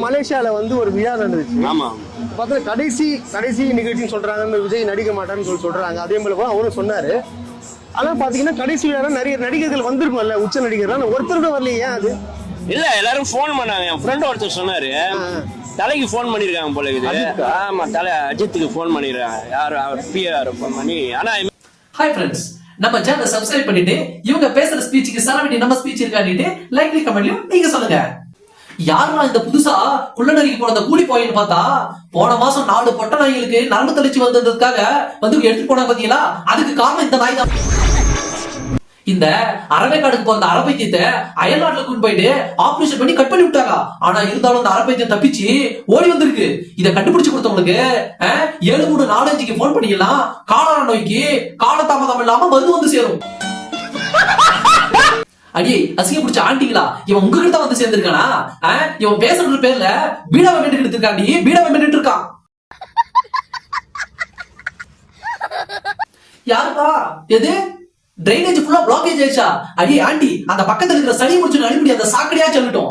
மலேசியால வந்து ஒரு விழா நடந்துச்சு. ஆமா. பார்த்தா கடைசி நிகழ்ச்சின்னு சொல்றாங்க. விஜய் நடிக்க மாட்டான்னு சொல்றாங்க. அதே போல அவரும் சொன்னாரு. ஆனா பாத்தீங்கன்னா கடைசி விழா நிறைய நடிகர்கள் வந்திருக்கும்ல, உச்ச நடிகர்கள். ஒருத்தர் கூட வரலையே, ஏன் அது? இல்ல, எல்லாரும் போன் பண்ணாங்க. என் ஃப்ரெண்ட் ஒருத்தர் சொன்னாரு, தலைக்கு போன் பண்ணிருக்காங்க போல இருக்குது. ஆமா, தலை அஜித்துக்கு போன் பண்ணிருக்காங்க. யாரு அவர் பிஆர் போன் பண்ணி. ஆனா ஹாய் ஃப்ரெண்ட்ஸ், நம்ம சேனலை சப்ஸ்கிரைப் பண்ணிட்டு இவங்க பேசுற ஸ்பீச்சுக்கு சரவெடி நம்ம ஸ்பீச் இருக்கான்னு லைக்லி கமெண்ட்லயும் நீங்க சொல்லுங்க. யாருமா இந்த புதுசா குள்ளநரிக்கு போன கூலி போயின்னு பார்த்தா, போன மாசம் 4 பொட்ட நாய்களுக்கு நரம்பு தளர்ச்சி வந்ததுக்காக வந்து எடுத்துட்டு போனாங்க பாத்தீங்களா? அதுக்கு காரணம் இந்த நாய் தான். இந்த அரவைக்காடுக்கு போன அரப்பைத்தியத்தை அயல்நாட்டுல கொண்டு போயிட்டு ஆபரேஷன் பண்ணி கட் பண்ணி விட்டாங்க. ஆனா இருந்தாலும் அந்த அரப்பைத்தியம் தப்பிச்சு ஓடி வந்திருக்கு. இதை கண்டுபிடிச்சு கொடுத்தவங்களுக்கு 7345 போன் பண்ணிக்கலாம். காலரா நோய்க்கு காலதாமதம் இல்லாம மருந்து வந்து சேரும். அடியே அசிங்க பிடிச்ச ஆண்டிங்களா, இவன் உங்ககிட்ட தான் வந்து சேர்ந்திருக்கானா? இவன் பேசுற பேர்ல பீடாவை மெட்டு எடுத்திருக்காண்டி, பீடாவை மெட்டு இருக்கான். யாருப்பா எது? ட்ரைனேஜ் ஃபுல்லா பிளாக்கேஜ் ஆயிடுச்சா? அடியே ஆண்டி, அந்த பக்கத்துல இருக்கிற சளி முடிச்சு அடிப்படி அந்த சாக்கடையா சொல்லட்டும்.